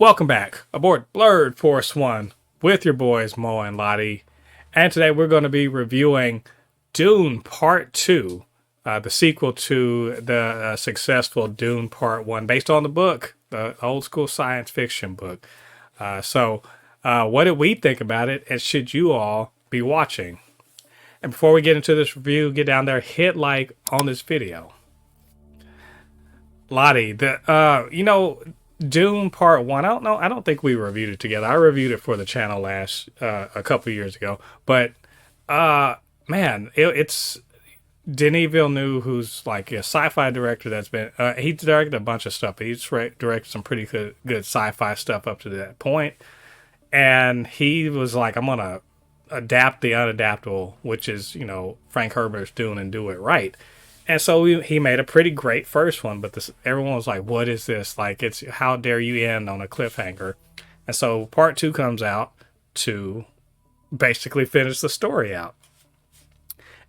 Welcome back aboard BLERD Force 1 with your boys Mo and Ladi. And today we're going to be reviewing Dune Part 2, the sequel to the successful Dune Part 1, based on the book, the old school science fiction book. What did we think about it, and should you all be watching? And before we get into this review, get down there, hit like on this video. Ladi, Dune Part 1, I don't think we reviewed it together. I reviewed it for the channel a couple years ago. But, it's Denis Villeneuve, who's like a sci-fi director that's been, he's directed a bunch of stuff. He's directed some pretty good sci-fi stuff up to that point. And he was like, I'm going to adapt the unadaptable, which is, Frank Herbert's Dune, and do it right. And so he made a pretty great first one, but everyone was like, what is this? Like, it's how dare you end on a cliffhanger? And so part 2 comes out to basically finish the story out.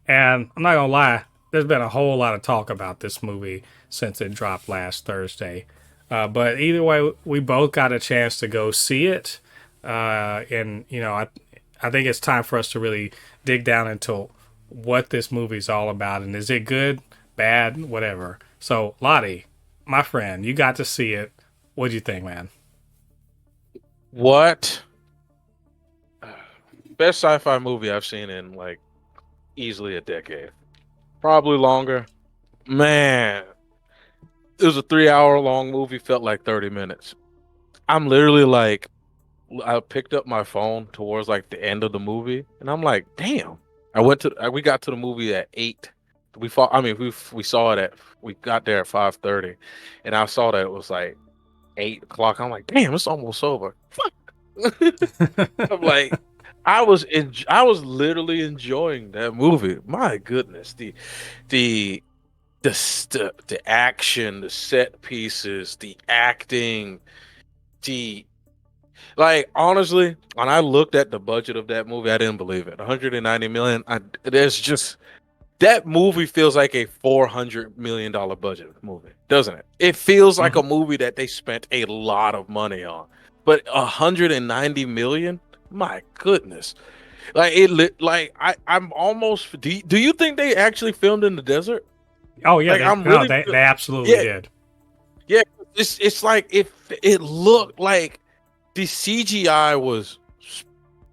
And I'm not going to lie, there's been a whole lot of talk about this movie since it dropped last Thursday. But either way, we both got a chance to go see it. I think it's time for us to really dig down into what this movie's all about, and is it good, bad, whatever. So Ladi, my friend, you got to see it. What do you think, man? What? Best sci-fi movie I've seen in like easily a decade, probably longer. Man, it was a 3-hour long movie, felt like 30 minutes. I'm literally like, I picked up my phone towards like the end of the movie, and I'm like, damn. We got to the movie at 8. We saw it we got there at 5:30, and I saw that it was like 8 o'clock. I'm like, damn, it's almost over. Fuck. I'm like, I was literally enjoying that movie. My goodness, the action, the set pieces, the acting, like, honestly, when I looked at the budget of that movie, I didn't believe it. 190 million. That movie feels like a $400 million budget movie, doesn't it? It feels like a movie that they spent a lot of money on. But 190 million? My goodness. I'm almost. Do you think they actually filmed in the desert? Oh yeah, they absolutely did. Yeah, it's like it looked like the CGI was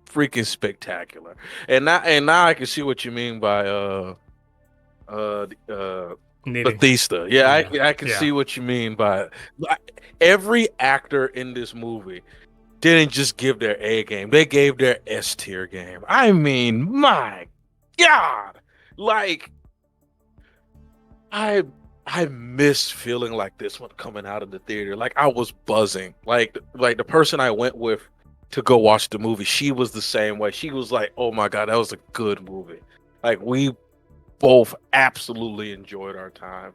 freaking spectacular, and now I can see what you mean by Bethesda. Yeah, I can see what you mean by every actor in this movie didn't just give their A game; they gave their S tier game. I mean, my God, like I missed feeling like this one coming out of the theater. Like, I was buzzing. Like the person I went with to go watch the movie, she was the same way. She was like, "Oh my God, that was a good movie." Like, we both absolutely enjoyed our time,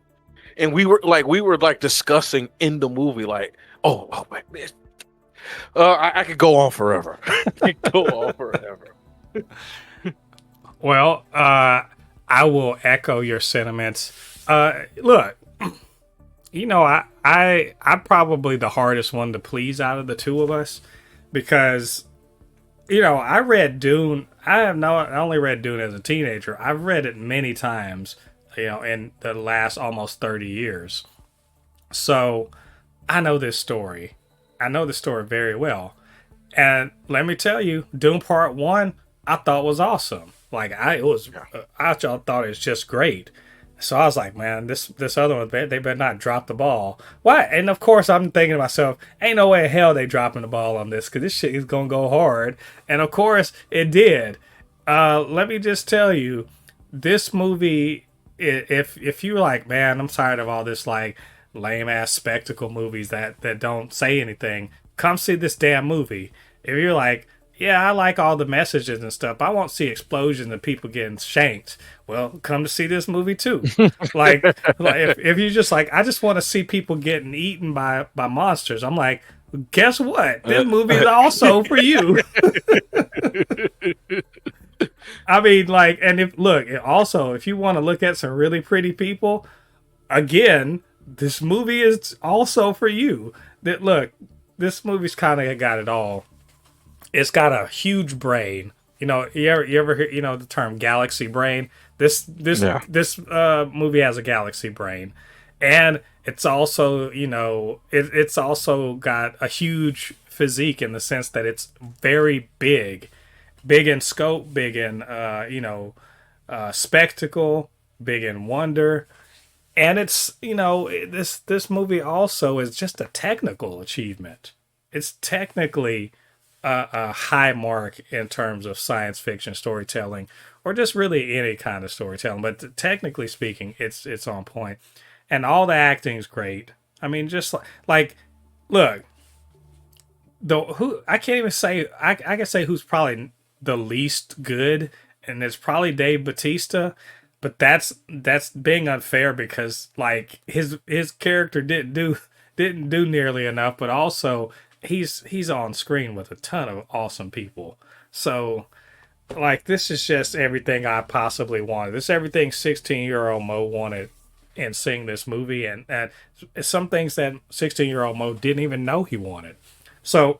and we were discussing in the movie, like, "Oh my man, I could go on forever." I could go on forever. Well, I will echo your sentiments. Look, I'm probably the hardest one to please out of the two of us, because, I read Dune. I only read Dune as a teenager. I've read it many times, in the last almost 30 years. So I know this story. I know the story very well. And let me tell you, Dune Part 1, I thought was awesome. Like, I thought it was just great. So I was like, man, this other one, they better not drop the ball. Why? And of course, I'm thinking to myself, ain't no way in hell they dropping the ball on this, because this shit is going to go hard. And of course, it did. Let me just tell you, this movie, if you're like, man, I'm tired of all this, like, lame-ass spectacle movies that don't say anything, come see this damn movie. If you're like, yeah, I like all the messages and stuff, I won't see explosions and people getting shanked, well, come to see this movie too. like if you're just like, I just want to see people getting eaten by monsters, I'm like, guess what? This movie is also for you. I mean, like, and if you want to look at some really pretty people, again, this movie is also for you. That, look, this movie's kind of got it all. It's got a huge brain. You ever hear the term galaxy brain? Yeah. This movie has a galaxy brain, and it's also it's also got a huge physique in the sense that it's very big, big in scope, big in spectacle, big in wonder, and it's this movie also is just a technical achievement. It's technically a high mark in terms of science fiction storytelling, or just really any kind of storytelling. But technically speaking, it's on point, and all the acting's great. I mean, just like look, the who I can't even say I can say who's probably the least good, and it's probably Dave Bautista. But that's being unfair because like his character didn't do nearly enough, but also he's on screen with a ton of awesome people. So like this is just everything I possibly wanted. This is everything 16-year-old Mo wanted in seeing this movie, and some things that 16-year-old Mo didn't even know he wanted. So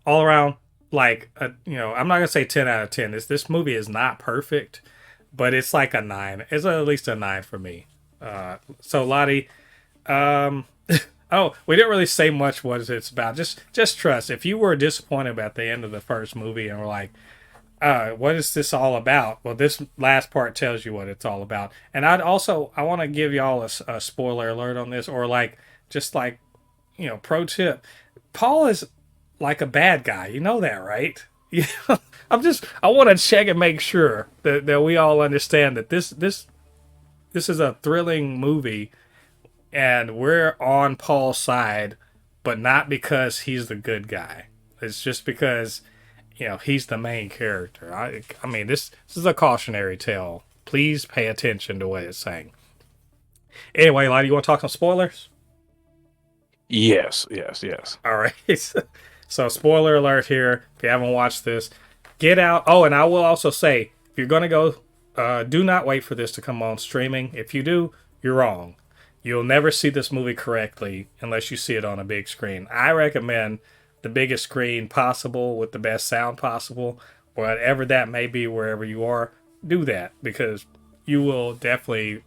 all around, like I'm not gonna say 10 out of 10. This movie is not perfect, but it's like a 9. It's at least a 9 for me. So Lottie, um, oh, we didn't really say much what it's about. Just trust. If you were disappointed about the end of the first movie and were like, what is this all about? Well, this last part tells you what it's all about. And I want to give y'all a spoiler alert on this, or like just like pro tip. Paul is like a bad guy. You know that, right? I want to check and make sure that we all understand that this is a thrilling movie, and we're on Paul's side, but not because he's the good guy. It's just because he's the main character. I mean this is a cautionary tale. Please pay attention to what it's saying. Anyway, Lottie, you want to talk some spoilers? Yes, yes, yes. All right. So spoiler alert here. If you haven't watched this, get out. Oh, and I will also say, if you're gonna go, do not wait for this to come on streaming. If you do, you're wrong. You'll never see this movie correctly unless you see it on a big screen. I recommend the biggest screen possible with the best sound possible, whatever that may be, wherever you are. Do that because you will definitely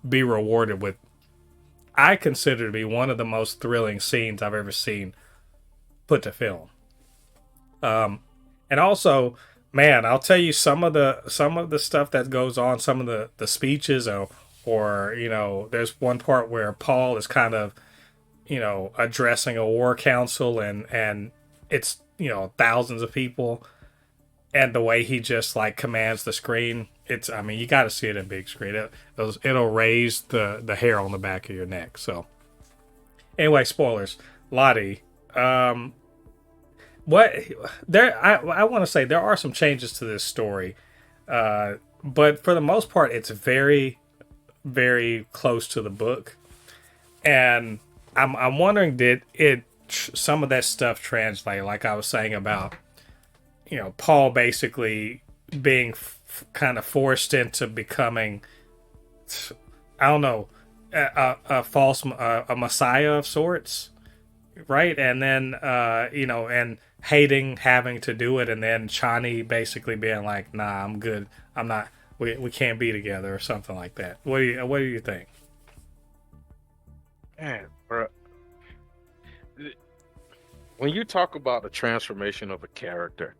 be rewarded with, I consider to be one of the most thrilling scenes I've ever seen put to film. And also, man, I'll tell you some of the stuff that goes on, some of the speeches, or there's one part where Paul is kind of addressing a war council, and it's thousands of people, and the way he just like commands the screen. I mean, you got to see it in big screen. It'll raise the hair on the back of your neck. So anyway, spoilers. Lottie, what there I want to say there are some changes to this story, but for the most part, it's very, very close to the book, and I'm wondering, did it some of that stuff translate? Like I was saying about Paul basically being kind of forced into becoming, I don't know, a false a messiah of sorts, right? And then and hating having to do it, and then Chani basically being like, "Nah, I'm good. I'm not. We can't be together," or something like that. What do you think? Man, bro, when you talk about the transformation of a character,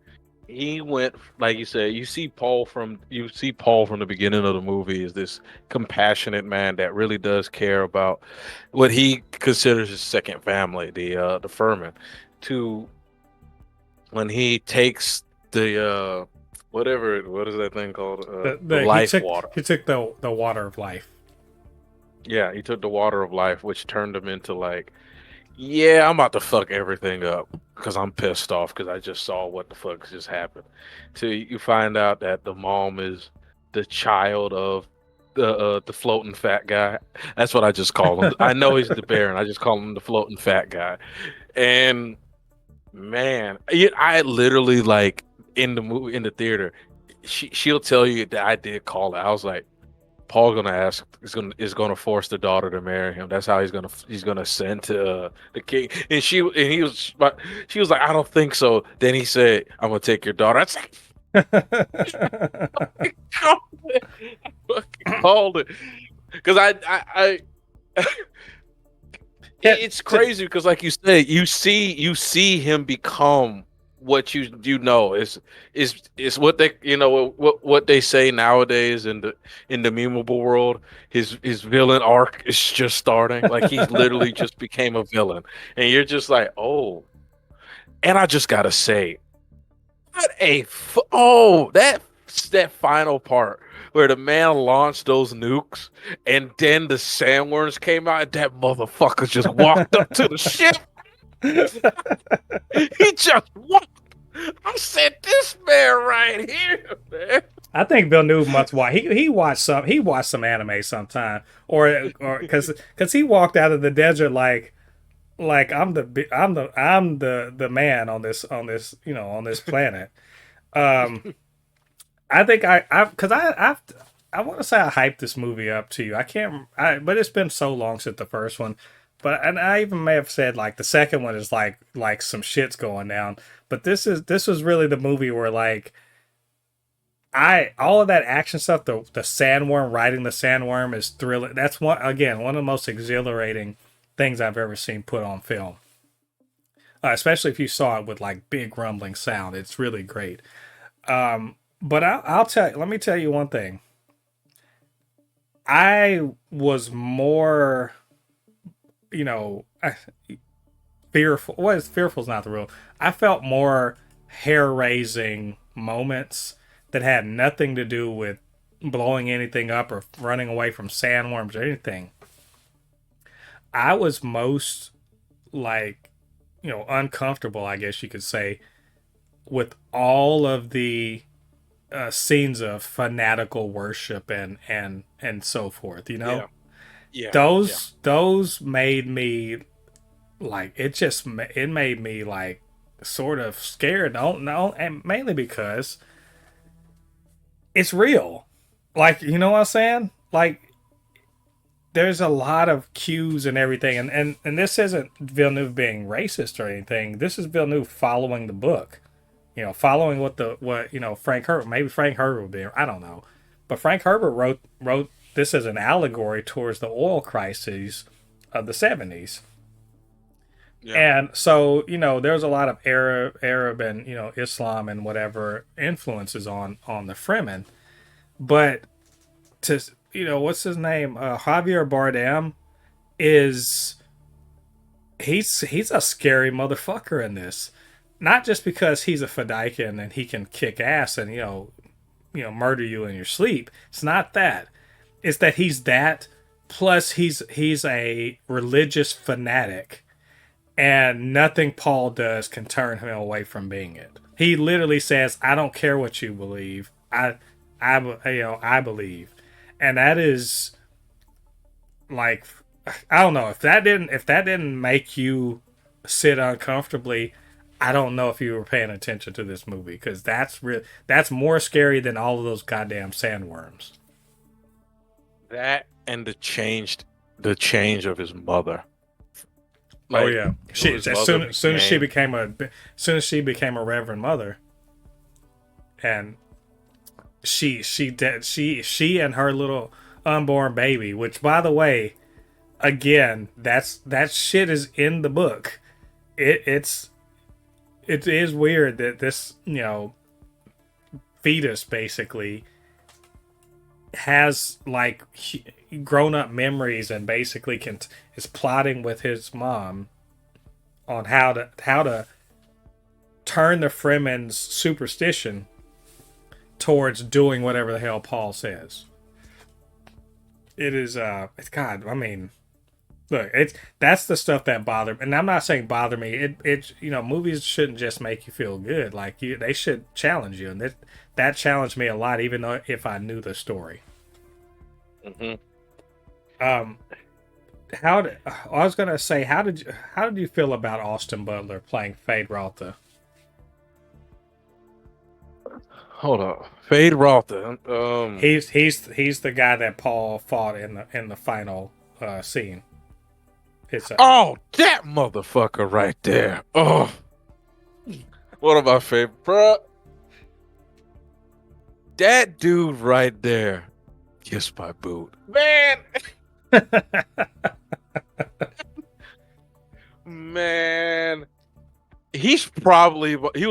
he went, like you said, you see Paul from the beginning of the movie is this compassionate man that really does care about what he considers his second family, the Fremen, to when he takes the what is that thing called, the He life took water. the water of life. Yeah, he took the water of life, which turned him into like, yeah, I'm about to fuck everything up because I'm pissed off because I just saw what the fuck just happened. So you find out that the mom is the child of the floating fat guy. That's what I just call him. I know he's the Baron. I just call him the floating fat guy. And man, I literally, like, in the movie, in the theater, she'll tell you that I did call it. I was like, Paul gonna ask is gonna force the daughter to marry him. That's how he's gonna send to the king. And she was like, I don't think so. Then he said, I'm gonna take your daughter. That's like, I fucking called it because I Yeah, it's crazy because like you said, you see him become what you know is what they what they say nowadays in the memeable world. His villain arc is just starting. Like he literally just became a villain, and you're just like, oh. And I just gotta say, that final part where the man launched those nukes and then the sandworms came out and that motherfucker just walked up to the ship. He just walked. I said, this man right here, man. I think Villeneuve must watch. He watched some anime sometime, or because he walked out of the desert like I'm the man on this on this planet. I think I want to say I hyped this movie up to you. I can't, but it's been so long since the first one. But and I even may have said like the second one is like some shit's going down. But this was really the movie where like all of that action stuff, the sandworm riding the sandworm is thrilling. That's one of the most exhilarating things I've ever seen put on film. Especially if you saw it with like big rumbling sound, it's really great. But I'll tell you. Let me tell you one thing. I was more, fearful. Well, fearful is not the rule. I felt more hair-raising moments that had nothing to do with blowing anything up or running away from sandworms or anything. I was most like, uncomfortable, I guess you could say, with all of the scenes of fanatical worship and so forth. Yeah, yeah, yeah. Those made me like it made me like sort of scared. Don't know, and mainly because it's real. Like, you know what I'm saying? Like, there's a lot of cues and everything, and this isn't Villeneuve being racist or anything. This is Villeneuve following the book. Following what Frank Herbert, maybe Frank Herbert would be, I don't know, but Frank Herbert wrote this as an allegory towards the oil crises of the 70s. Yeah. And so, there's a lot of Arab and, Islam and whatever influences on the Fremen. But to, what's his name? Javier Bardem is, he's a scary motherfucker in this. Not just because he's a Fedaykin and he can kick ass and, murder you in your sleep. It's not that. It's that he's that, plus he's a religious fanatic. And nothing Paul does can turn him away from being it. He literally says, "I don't care what you believe. I believe," and that is like, I don't know if that didn't make you sit uncomfortably. I don't know if you were paying attention to this movie, because that's more scary than all of those goddamn sandworms. That and the change of his mother. Oh Like, yeah, who his mother soon as became. she became a reverend mother, and she and her little unborn baby, which, by the way, again, that shit is in the book. It is weird that this fetus basically has like grown up memories and basically is plotting with his mom on how to turn the Fremen's superstition towards doing whatever the hell Paul says. It is it's God, I mean, look, that's the stuff that bothered me. And I'm not saying bother me. It movies shouldn't just make you feel good. Like, they should challenge you, and that challenged me a lot, even though if I knew the story. Mm-hmm. I was gonna say, how did you feel about Austin Butler playing Fade Rotha? hold up. Fade Rotha. He's the guy that Paul fought in the final scene. It's Oh, that motherfucker right there. Oh, one of my favorite, bro. That dude right there. Kiss my boot, man. Man, he was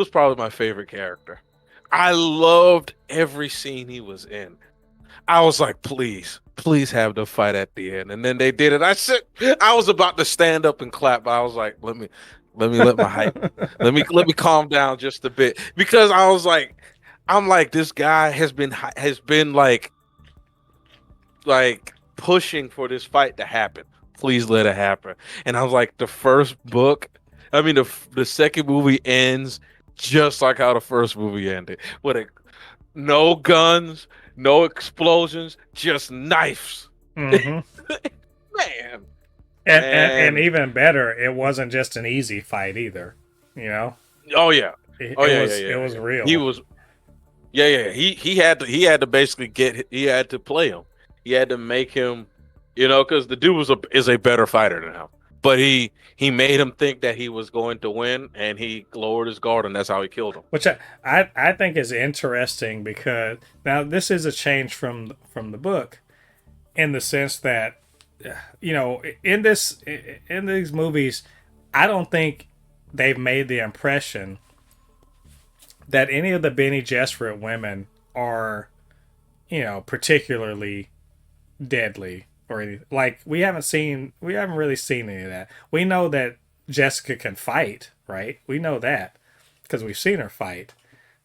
probably my favorite character. I loved every scene he was in. I was like, please have the fight at the end. And then they did it. I was about to stand up and clap, but I was like, let my hype, let me calm down just a bit, because I'm like, this guy has been like pushing for this fight to happen. Please let it happen. And I was like, the first book, I mean, the second movie ends just like how the first movie ended, with no guns, no explosions, just knives. mm-hmm. Man, And even better, it wasn't just an easy fight either. You know. Oh yeah. It was real. He was. Yeah. He had to basically he had to play him. He had to make him, because the dude is a better fighter than him. But he made him think that he was going to win, and he lowered his guard, and that's how he killed him. Which I think is interesting, because now this is a change from the book, in the sense that, in these movies, I don't think they've made the impression that any of the Bene Gesserit women are, particularly deadly or anything. Like, we haven't really seen any of that. We know that Jessica can fight, right? We know that because we've seen her fight,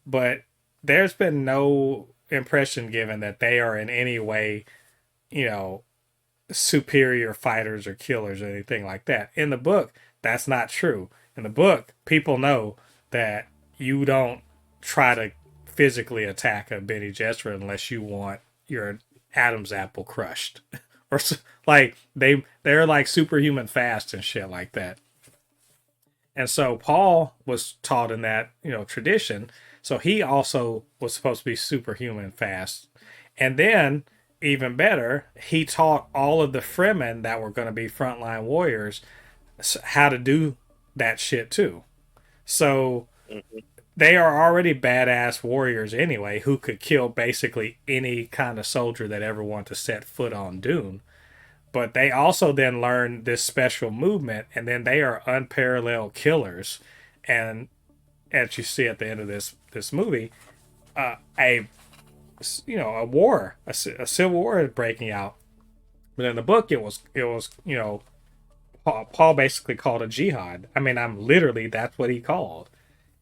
but there's been no impression given that they are in any way, superior fighters or killers or anything like that. In the book, that's not true. In the book, people know that you don't try to physically attack a Bene Gesserit unless you want your Adam's apple crushed, or like they're like superhuman fast and shit like that. And so Paul was taught in that tradition, so he also was supposed to be superhuman fast. And then, even better, he taught all of the Fremen that were going to be frontline warriors how to do that shit too. So they are already badass warriors anyway, who could kill basically any kind of soldier that ever wanted to set foot on Dune. But they also then learn this special movement, and then they are unparalleled killers. And as you see at the end of this movie, a civil war is breaking out. But in the book, it was Paul basically called a jihad. I mean, that's what he called.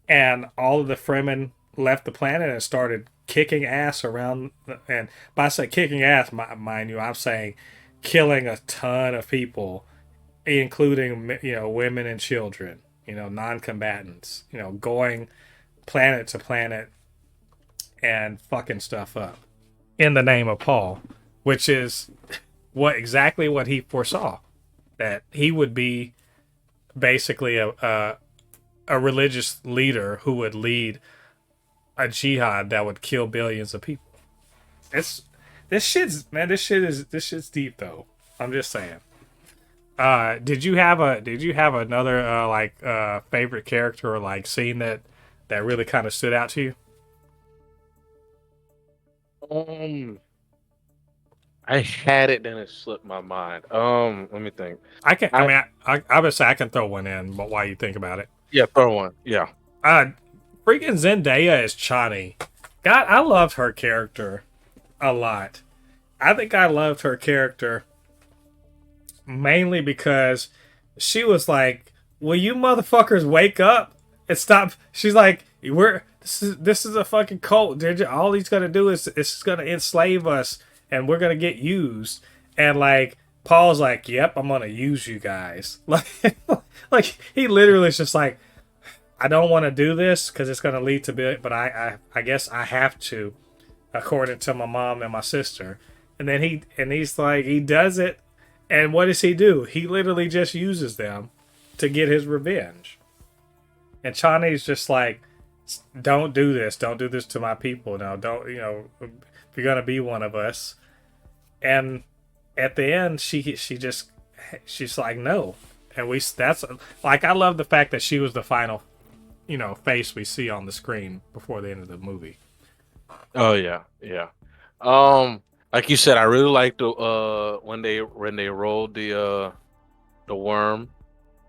And all of the Fremen left the planet and started kicking ass around. And by saying kicking ass, mind you, I'm saying killing a ton of people, including women and children, non-combatants, going planet to planet and fucking stuff up in the name of Paul, which is exactly what he foresaw, that he would be basically a religious leader who would lead a jihad that would kill billions of people. This shit's deep though. I'm just saying. Did you have another favorite character or like scene that really kind of stood out to you? I had it, then it slipped my mind. Let me think. I would say I can throw one in, but while you think about it. Yeah, throw one. Yeah. Freaking Zendaya is Chani. God, I loved her character a lot. I think I loved her character mainly because she was like, "Will you motherfuckers wake up and stop?" She's like, This is a fucking cult. All he's gonna do is it's gonna enslave us, and we're gonna get used." And like Paul's like, "Yep, I'm gonna use you guys." Like he literally is just like, "I don't want to do this because it's gonna lead to but I guess I have to, according to my mom and my sister." And then he's like, he does it, and what does he do? He literally just uses them to get his revenge. And Chani's just like, don't do this. Don't do this to my people. No, don't. If you're gonna be one of us. And at the end, she's like no, and we that's like I love the fact that she was the final, face we see on the screen before the end of the movie. Oh yeah, yeah. Like you said, I really liked the when they rolled the worm.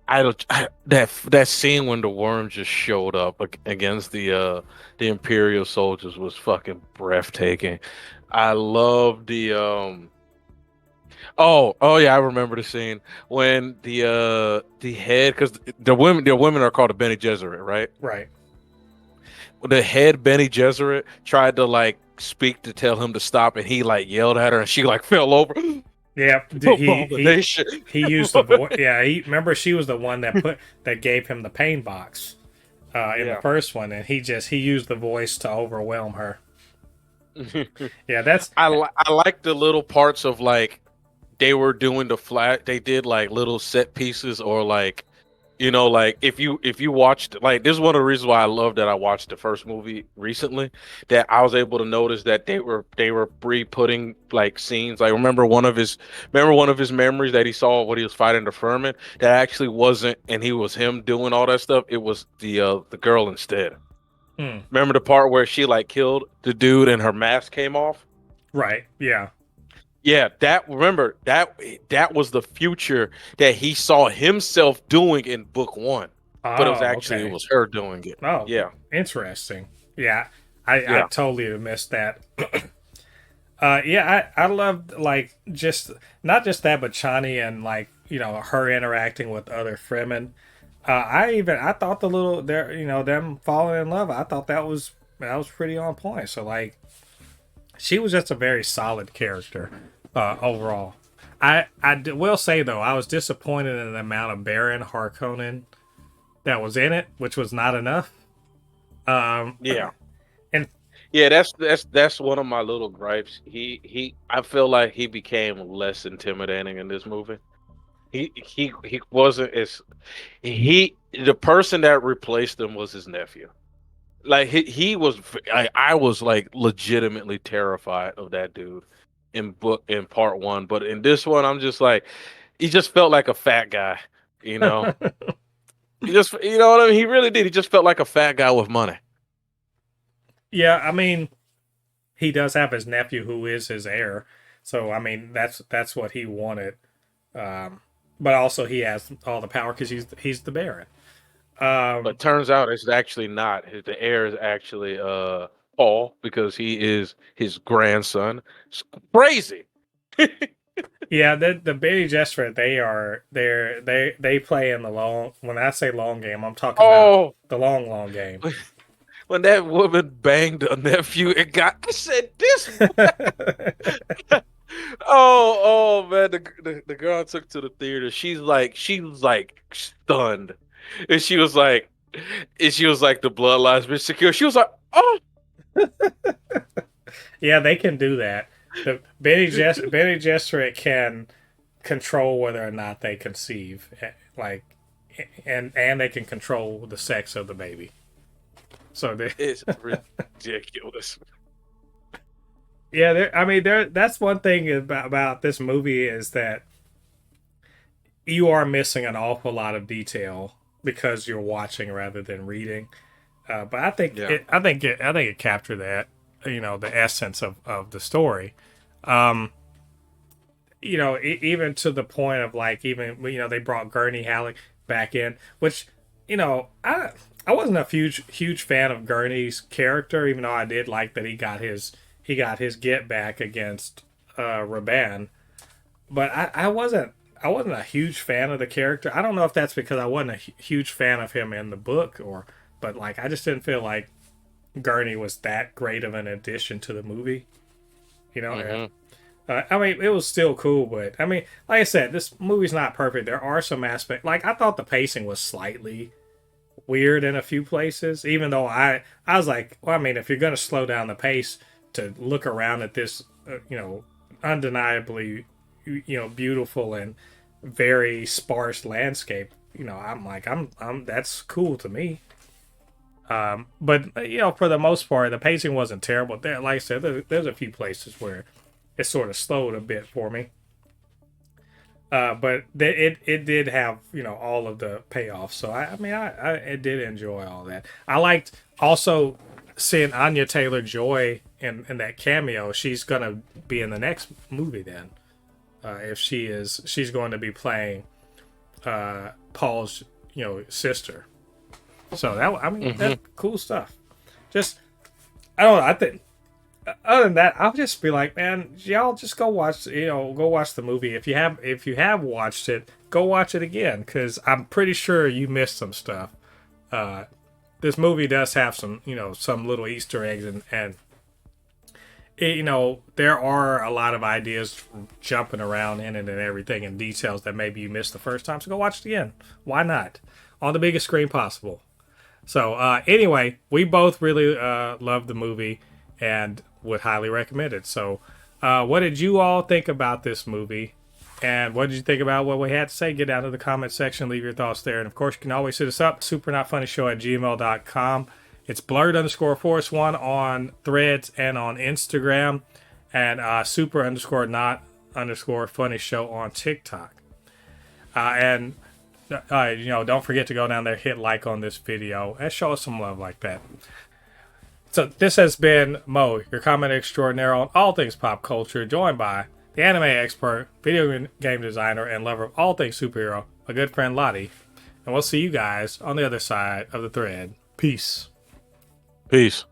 That scene when the worm just showed up against the Imperial soldiers was fucking breathtaking. I love the. Oh yeah, I remember the scene when the head, because the women are called the Bene Gesserit, right? Right. The head Benny Gesserit tried to like speak to tell him to stop, and he like yelled at her, and she like fell over. Yeah. Abomination. He used the voice. Yeah. He remember she was the one that gave him the pain box in the Yeah. first one, and he used the voice to overwhelm her. Yeah. That's I like the little parts of like they were doing the flat. They did like little set pieces, or like like if you watched, like, this is one of the reasons why I love that I watched the first movie recently, that I was able to notice that they were re-putting like scenes. Like, remember one of his memories that he saw when he was fighting the Fremen, that actually wasn't, and he was him doing all that stuff. It was the girl instead. hmm, Remember the part where she like killed the dude and her mask came off? right. Yeah. Yeah, that was the future that he saw himself doing in book one, but Oh, it okay. was her doing it. Oh, Yeah, interesting. Yeah. I yeah, totally missed that. Yeah, I loved like just not just that, but Chani and like her interacting with other Fremen. I thought the little there them falling in love. I thought that was pretty on point. So like she was just a very solid character overall. Will say though I was disappointed in the amount of Baron Harkonnen that was in it, which was not enough. Um, yeah, and yeah. That's one of my little gripes. I feel like he became less intimidating in this movie. He wasn't as he the person that replaced him was his nephew. Like he was, I was like legitimately terrified of that dude in part one, but in this one, I'm just like, he just felt like a fat guy, you know. He just, what I mean. He really did. He just felt like a fat guy with money. yeah, I mean he does have his nephew who is his heir. So I mean that's what he wanted. But also he has all the power because he's the Baron. Um, But turns out it's actually not. The heir is actually Paul, because he is his grandson. It's crazy. yeah, the Bene Gesserit they play in the long. When I say long game, I'm talking about Oh, the long game. when that woman banged a nephew, I said, this. Oh man, the girl I took to the theater, she was like stunned, and she was like the bloodlines been secure. She was like, oh, Yeah, they can do that. The Bene Gesserit can control whether or not they conceive, like, and they can control the sex of the baby. So they, it's ridiculous. yeah, I mean, that's one thing about this movie is that you are missing an awful lot of detail because you're watching rather than reading. But Yeah, I think it captured that, the essence of the story. Um, even to the point of like even they brought Gurney Halleck back in, which I wasn't a huge fan of Gurney's character, even though I did like that he got his get back against Raban, but I wasn't a huge fan of the character. I don't know if that's because I wasn't a huge fan of him in the book, but like I just didn't feel like Gurney was that great of an addition to the movie. You know, hmm I mean, it was still cool, but I mean, like I said, this movie's not perfect. There are some aspects, like I thought the pacing was slightly weird in a few places, even though I was like, well, I mean, if you're gonna slow down the pace to look around at this, undeniably, beautiful and very sparse landscape, I'm like, I'm that's cool to me. But for the most part, the pacing wasn't terrible. There, like I said, there's a few places where it sort of slowed a bit for me. But it did have all of the payoffs. So I did enjoy all that. I liked also seeing Anya Taylor-Joy in that cameo. She's gonna be in the next movie then. If she's going to be playing Paul's sister. So that's cool stuff. Just I don't know. I think other than that, I'll just be like, man, y'all just go watch the movie. If you have watched it, go watch it again, because I'm pretty sure you missed some stuff. This movie does have some little Easter eggs, and there are a lot of ideas jumping around in it and everything, and details that maybe you missed the first time. So go watch it again. Why not? On the biggest screen possible. So anyway, we both really loved the movie and would highly recommend it. So what did you all think about this movie? And what did you think about what we had to say? Get down to the comment section, leave your thoughts there. And of course, you can always hit us up, supernotfunnyshow@gmail.com. It's BLERD_force1 on Threads and on Instagram, and super_not_funny show on TikTok. And don't forget to go down there, hit like on this video, and show us some love like that. So this has been Mo, your comment extraordinaire on all things pop culture, joined by the anime expert, video game designer, and lover of all things superhero, my good friend Ladi. And we'll see you guys on the other side of the thread. Peace. Peace.